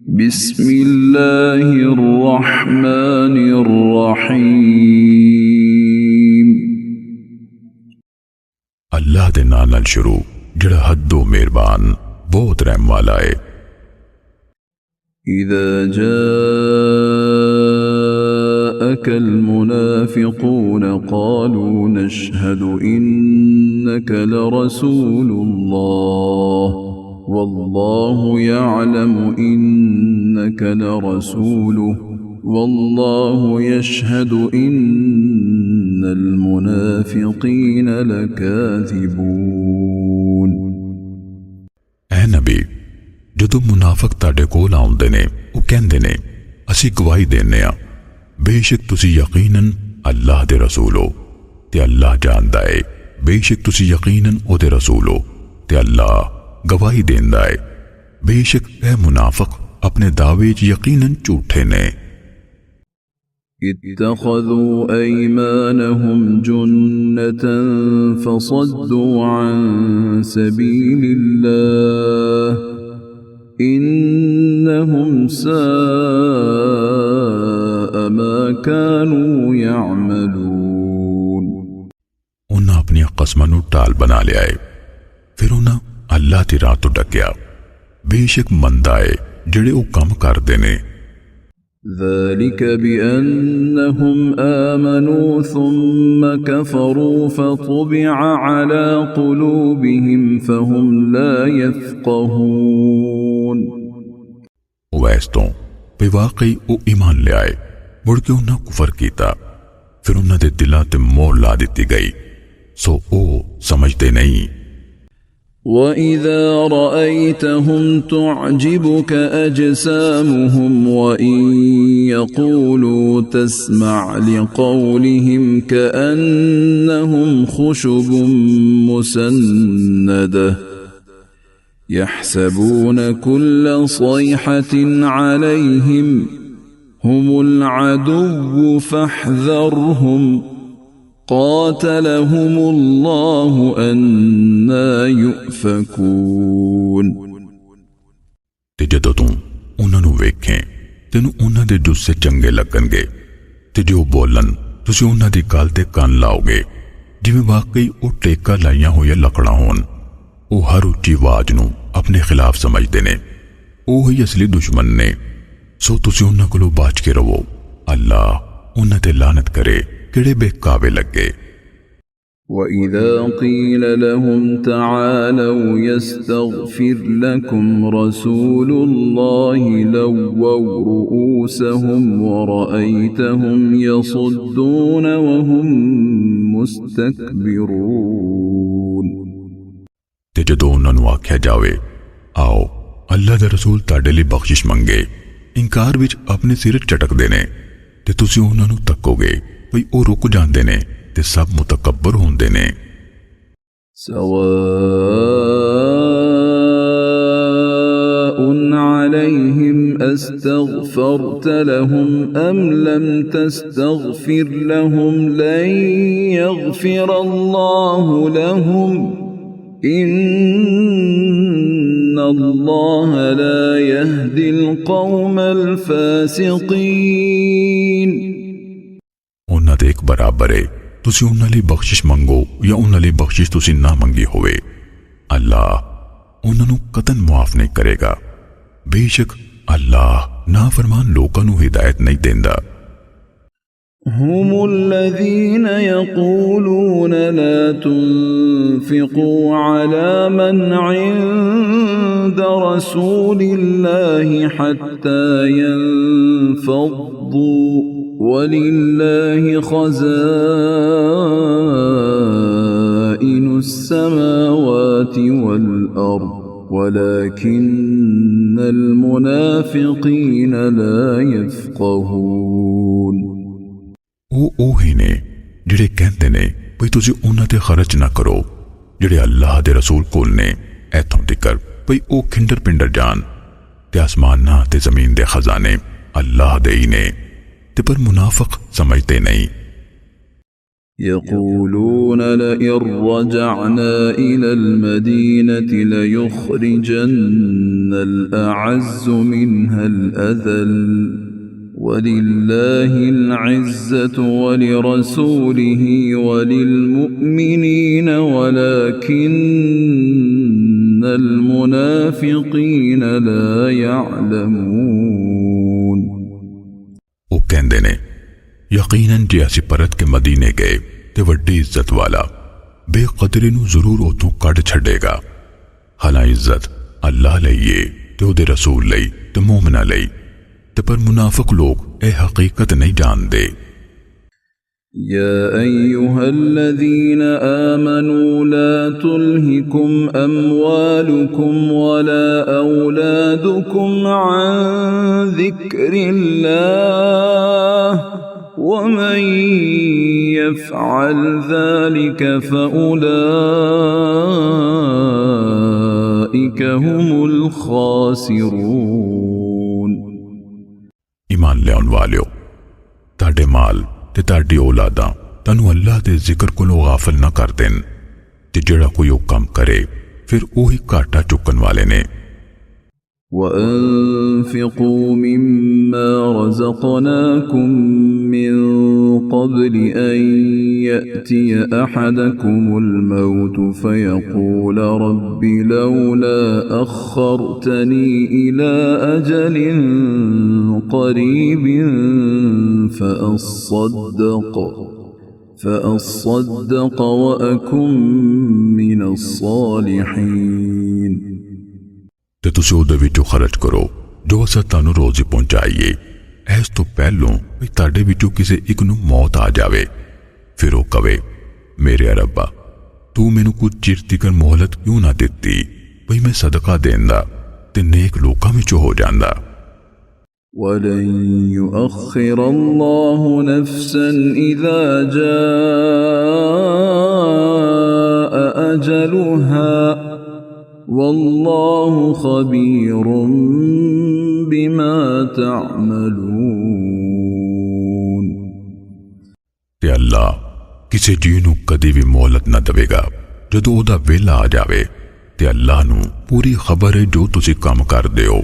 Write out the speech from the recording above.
बिस्मिल्लाहिर्रहमानिर्रहीम। अल्लाह दे नाम नाल शुरू जिहड़ा हद्दों मेहरबान बहुत रहम वाला है। इज़ा जाअकल मुनाफ़िक़ून क़ालू नशहदु इन्नका लरसूलुल्लाह वल्लाहु यअलमु इन्नका लरसूलुहु वल्लाहु यशहदु इन्नल मुनाफ़िक़ीन लकाज़िबून। ऐ नबी, जदों मुनाफिक तुहाडे कोल आउंदे ने वो कहंदे ने असीं गवाही देने आ बेशक तुसीं यकीनन अल्लाह दे रसूल हो ते अल्लाह जानदा है बेशक तुसीं यकीनन ओदे रसूल हो ते अल्लाह गवाही देंदा है बेशक ऐ मुनाफिक अपने दावे च यकीनन झूठे ने। इत्तख़ज़ू अयमानहुम जुन्नतन फसद्दू अन सबीलिल्लाह इन्नहुम साअ मा कानू यअमलून। उन्हां अपनी कसमां नूं टाल बना लिया है, फिर उन्हां अल्लाह दी राह तो डकिया बेशक मंदा है जिहड़े वो काम करदे ने। ذلك بأنهم آمنوا ثم كفروا فطبع على قلوبهم فهم لا يفقهون। वैस तो बेवाकई वो ईमान ले आए मुड़ के उन्हें कुफर कीता फिर उन्हां दे दिलां ते मोहर ला दित्ती गई सो ओ समझदे नहीं। وَإِذَا رَأَيْتَهُمْ تُعْجِبُكَ أَجْسَامُهُمْ وَإِنْ يَقُولُوا تَسْمَعْ لِقَوْلِهِمْ كَأَنَّهُمْ خُشُبٌ مُّسَنَّدَةٌ يَحْسَبُونَ كُلَّ صَيْحَةٍ عَلَيْهِمْ هُمُ الْعَدُوُّ فَاحْذَرْهُمْ قاتلهم الله अन्ना युफकून। ते जदों तू उन्हां नूं वेखें तैनूं उन्हां दे जुस्से चंगे लगणगे ते जो बोलन तुसीं उन्हां दी गल ते कान लाओगे जिवें वाकई वो टेका लाइयां होईयां लकड़ां होण। वो हर उच्ची आवाज नूं अपने खिलाफ समझदे ने, वो ही असली दुश्मन ने। सो तुसीं उन्हां कोलों बच के रहो। अल्लाह उन्हां ते लानत करे किड़े बेकाबे लगे। وَإِذَا قِيلَ لَهُمْ تَعَالَوْا يَسْتَغْفِرْ لَكُمْ رَسُولُ اللَّهِ لَوَّوْا رُؤُوسَهُمْ وَرَأَيْتَهُمْ يَصُدُّونَ وَهُمْ مُسْتَكْبِرُونَ। ते जदों उन्हां नूं आख्या जावे आओ अल्लाह दे रसूल तुहाडे लई बख्शिश मंगे इनकार विच अपने सिर झटकदे ने ते तुसीं उन्हां नूं तक्कोगे भई ओ रुक जांदे ने ते सब मुतकब्बर होंदे ने। सवाउन अलैहिम अस्तगफरत लहुम अम लम तस्तगफिर लहुम लन यगफिर अल्लाहु लहुम इन्नल्लाह ला यहदिल कौमल फासिकीन। उन्हां दे एक बराबर है तुसीं उन्हां लई बख्शिश मंगो या उन्हां लई बख्शिश तुसीं ना मंगी होवे अल्लाह उन्हां नूं कतन मुआफ नहीं करेगा। बेशक अल्लाह नाफरमान लोकां नूं हिदायत नहीं देंदा। हुमुल्लज़ीन यक़ूलून ला तुन्फ़िक़ू अला मन इंद रसूलिल्लाहि हत्ता यंफ़द्दू वलिल्लाहि ख़ज़ाइनुस समावाति वल अर्द वलाकिन्नल मुनाफ़िक़ीन ला यफ़क़हून। वो ही ने जिहड़े कहंदे ने भई तुसीं उन्हां ते खर्च ना करो जिहड़े अल्लाह दे रसूल कोल ने इत्थों तिकर भई ओ खिंडर पिंडर जान ते आसमानां ते ज़मीन दे खजाने अल्लाह दे ही ने ते पर मुनाफिक समझते नहीं। يقولون لئن رجعنا إلى المدينة ليخرجن الأعز منها الأذل ولله العزة ولرسوله وللمؤمنين ولكن المنافقين لا يعلمون ਉਹ ਕਹਿੰਦੇ ਨੇ ਯਕੀਨਨ ਜੇ ਅਸੀਂ ਪਰਤ ਕੇ ਮਦੀਨੇ ਗਏ ਤੇ ਵੱਡੀ ਇੱਜ਼ਤ ਵਾਲਾ ਬੇਕਦਰੀ ਨੂੰ ਜ਼ਰੂਰ ਉਥੋਂ ਕੱਢ ਛੱਡੇਗਾ। ਹਾਲਾਂ ਇੱਜ਼ਤ ਅੱਲਾਹ ਲਈ ਏ ਤੇ ਉਹਦੇ ਰਸੂਲ ਲਈ ਤੇ ਮੂਮਨਾਂ ਲਈ, ਤੇ ਪਰ ਮੁਨਾਫਿਕ ਲੋਕ ਇਹ ਹਕੀਕਤ ਨਹੀਂ ਜਾਣਦੇ। يا أيها الذين آمنوا لا تلهكم أموالكم ولا أولادكم عن ذكر الله ومن يفعل ذلك فأولئك هم الخاسرون ईमान लियाउण वालियो, ताडे माल ते ताडी औलादां तानू अल्लाह दे जिक्र कोलों गाफिल ना कर देन, ते जेड़ा कोई ओ काम करे फिर ओही घाटा चुकन वाले ने। وأنفقوا مما رزقناكم من قبل أن يأتي أحدكم الموت فيقول رب لولا أخرتني إلى أجل قريب فأصدق وأكن من الصالحين ਤੇ ਤੁਸੀਂ ਉਹਦੇ ਵਿੱਚੋਂ ਖਰਚ ਕਰੋ ਜੋ ਅਸਾਂ ਤੁਹਾਨੂੰ ਰੋਜ਼ੀ ਪਹੁੰਚਾਈਏ, ਇਸ ਤੋਂ ਪਹਿਲੋਂ ਵੀ ਤੁਹਾਡੇ ਵਿੱਚੋਂ ਕਿਸੇ ਇੱਕ ਨੂੰ ਮੌਤ ਆ ਜਾਵੇ। ਫਿਰ ਉਹ ਕਵੇ, ਮੇਰੇ ਰੱਬਾ ਤੂੰ ਮੈਨੂੰ ਕੁਝ ਚਿਰ ਤੀਕਰ ਮੋਹਲਤ ਕਿਉਂ ਨਾ ਦਿੱਤੀ ਬਈ ਮੈਂ ਸਦਕਾ ਦੇਂਦਾ ਤੇ ਨੇਕ ਲੋਕਾਂ ਵਿੱਚੋਂ ਹੋ ਜਾਂਦਾ। وَلَن يُؤَخِّرَ اللَّهُ نَفْسًا إِذَا جَاءَ أَجَلُهَا والله خبير بما تعملون ਤੇ ਅੱਲਾਹ ਕਿਸੇ ਜੀਵ ਨੂੰ ਕਦੀ ਵੀ ਮੋਹਲਤ ਨਾ ਦੇਵੇਗਾ ਜਦੋਂ ਉਹਦਾ ਵੇਲਾ ਆ ਜਾਵੇ, ਤੇ ਅੱਲਾਹ ਨੂੰ ਪੂਰੀ ਖਬਰ ਹੈ ਜੋ ਤੁਸੀਂ ਕੰਮ ਕਰਦੇ ਹੋ।